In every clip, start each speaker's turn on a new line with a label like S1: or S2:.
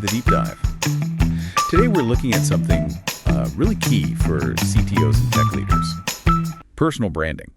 S1: the deep dive. Today we're looking at something really key for CTOs and tech leaders. Personal branding.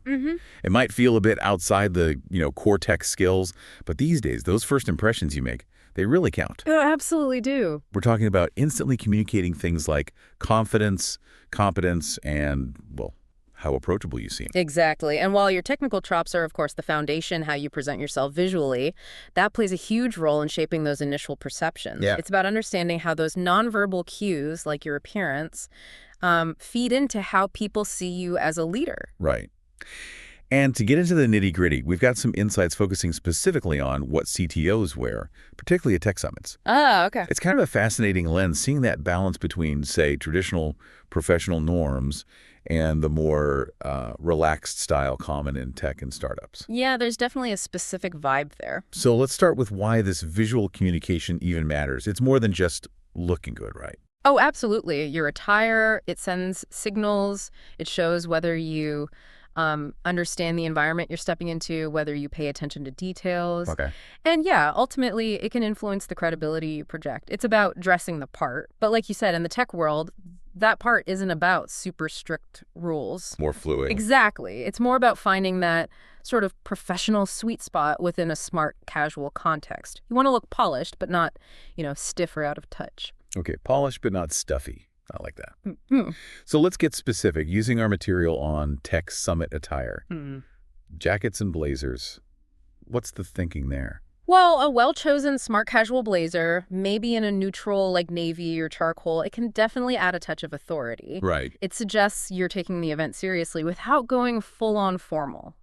S1: It might feel a bit outside the, core tech skills, but these days, those first impressions you make, they really count.
S2: Oh, absolutely do.
S1: We're talking about instantly communicating things like confidence, competence, and, well, how approachable you seem.
S2: Exactly. And while your technical chops are, of course, the foundation, how you present yourself visually, that plays a huge role in shaping those initial perceptions.
S1: Yeah.
S2: It's about understanding how those nonverbal cues, like your appearance, feed into how people see you as a leader.
S1: Right. And to get into the nitty-gritty, we've got some insights focusing specifically on what CTOs wear, particularly at tech summits.
S2: Ah, okay.
S1: It's kind of a fascinating lens, seeing that balance between, say, traditional professional norms and the more relaxed style common in tech and startups.
S2: Yeah, there's definitely a specific vibe there.
S1: So let's start with why this visual communication even matters. It's more than just looking good, right?
S2: Oh, absolutely. Your attire, it sends signals. It shows whether you understand the environment you're stepping into, whether you pay attention to details.
S1: Okay.
S2: And yeah, ultimately, it can influence the credibility you project. It's about dressing the part. But like you said, in the tech world, that part isn't about super strict rules.
S1: More fluid.
S2: Exactly. It's more about finding that sort of professional sweet spot within a smart, casual context. You want to look polished, but not, stiff or out of touch.
S1: Okay, polished but not stuffy. I like that.
S2: Mm-hmm.
S1: So let's get specific, using our material on tech summit attire. Jackets and blazers. What's the thinking there?
S2: Well, a well-chosen smart casual blazer, maybe in a neutral like navy or charcoal, it can definitely add a touch of authority.
S1: Right.
S2: It suggests you're taking the event seriously without going full-on formal.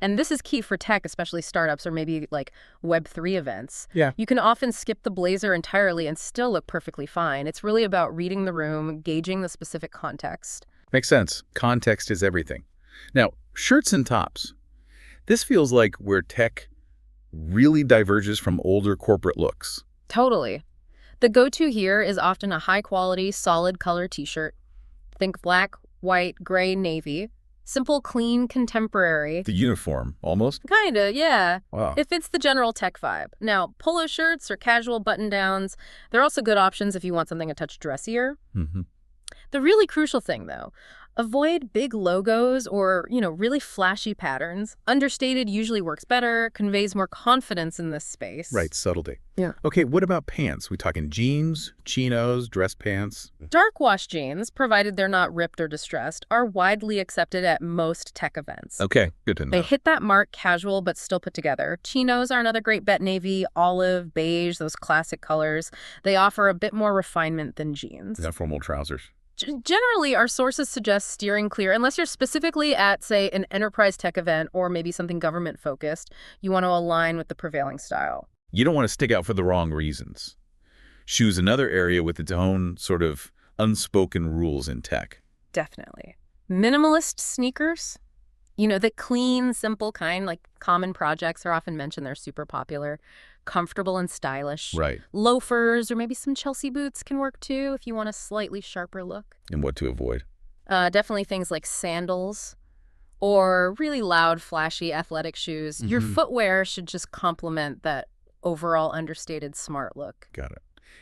S2: And this is key for tech, especially startups or maybe like Web3 events.
S1: Yeah.
S2: You can often skip the blazer entirely and still look perfectly fine. It's really about reading the room, gauging the specific context.
S1: Makes sense. Context is everything. Now, shirts and tops. This feels like where tech really diverges from older corporate looks.
S2: Totally. The go-to here is often a high-quality, solid color t-shirt. Think black, white, gray, navy. Simple, clean, contemporary.
S1: The uniform, almost?
S2: Kinda, yeah.
S1: Wow.
S2: It fits the general tech vibe. Now, polo shirts or casual button-downs, they're also good options if you want something a touch dressier. The really crucial thing, though, avoid big logos or, really flashy patterns. Understated usually works better, conveys more confidence in this space.
S1: Right, subtlety.
S2: Yeah.
S1: Okay, what about pants? We talking jeans, chinos, dress pants?
S2: Dark wash jeans, provided they're not ripped or distressed, are widely accepted at most tech events.
S1: Okay, good to know.
S2: They hit that mark, casual but still put together. Chinos are another great bet. Navy, olive, beige, those classic colors. They offer a bit more refinement than jeans.
S1: Is that formal trousers?
S2: Generally, our sources suggest steering clear, unless you're specifically at, say, an enterprise tech event or maybe something government-focused. You want to align with the prevailing style.
S1: You don't want to stick out for the wrong reasons. Shoes another area with its own sort of unspoken rules in tech.
S2: Definitely. Minimalist sneakers, the clean, simple kind, like common projects are often mentioned. They're super popular. Comfortable and stylish.
S1: Right.
S2: Loafers or maybe some Chelsea boots can work too if you want a slightly sharper look.
S1: And what to avoid?
S2: Definitely things like sandals or really loud, flashy athletic shoes. Your footwear should just complement that overall understated smart look.
S1: Got it.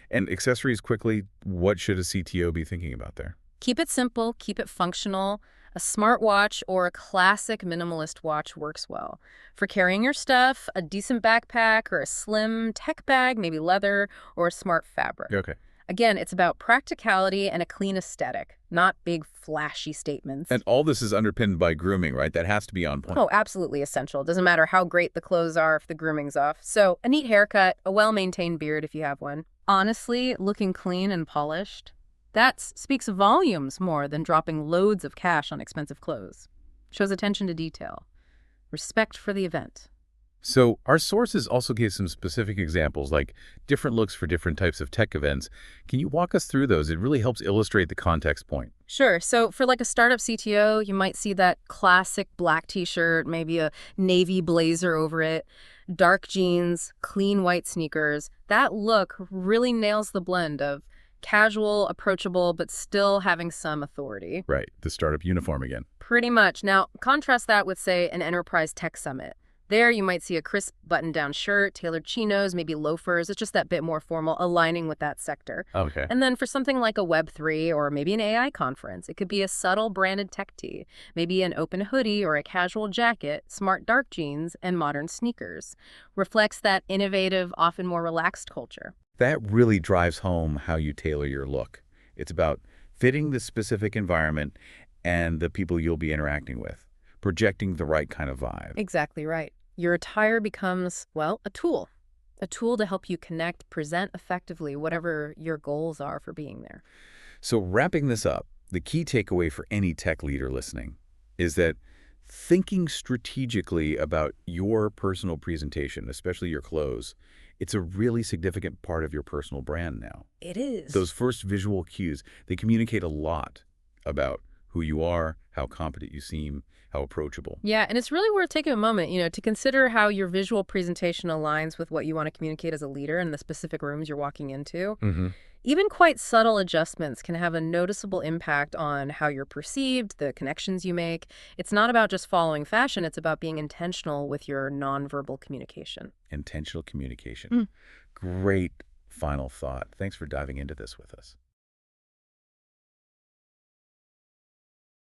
S1: And accessories quickly, what should a CTO be thinking about there?
S2: Keep it simple, keep it functional. A smartwatch or a classic minimalist watch works well. For carrying your stuff, a decent backpack or a slim tech bag, maybe leather or a smart fabric.
S1: Okay.
S2: Again, it's about practicality and a clean aesthetic, not big flashy statements.
S1: And all this is underpinned by grooming, right? That has to be on point.
S2: Oh, absolutely essential. Doesn't matter how great the clothes are if the grooming's off. So a neat haircut, a well-maintained beard if you have one. Honestly, looking clean and polished, that speaks volumes more than dropping loads of cash on expensive clothes. Shows attention to detail. Respect for the event.
S1: So our sources also give some specific examples, like different looks for different types of tech events. Can you walk us through those? It really helps illustrate the context point.
S2: Sure. So for like a startup CTO, you might see that classic black t-shirt, maybe a navy blazer over it, dark jeans, clean white sneakers. That look really nails the blend of casual, approachable, but still having some authority.
S1: Right. The startup uniform again.
S2: Pretty much. Now, contrast that with, say, an enterprise tech summit. There you might see a crisp button-down shirt, tailored chinos, maybe loafers. It's just that bit more formal, aligning with that sector.
S1: Okay.
S2: And then for something like a Web3 or maybe an AI conference, it could be a subtle branded tech tee, maybe an open hoodie or a casual jacket, smart dark jeans, and modern sneakers. Reflects that innovative, often more relaxed culture.
S1: That really drives home how you tailor your look. It's about fitting the specific environment and the people you'll be interacting with, projecting the right kind of vibe.
S2: Exactly right. Your attire becomes, well, a tool. A tool to help you connect, present effectively whatever your goals are for being there.
S1: So wrapping this up, the key takeaway for any tech leader listening is that thinking strategically about your personal presentation, especially your clothes, it's a really significant part of your personal brand now.
S2: It is.
S1: Those first visual cues, they communicate a lot about who you are, how competent you seem, how approachable.
S2: Yeah, and it's really worth taking a moment, to consider how your visual presentation aligns with what you want to communicate as a leader in the specific rooms you're walking into. Even quite subtle adjustments can have a noticeable impact on how you're perceived, the connections you make. It's not about just following fashion, it's about being intentional with your nonverbal communication.
S1: Intentional communication. Great final thought. Thanks for diving into this with us.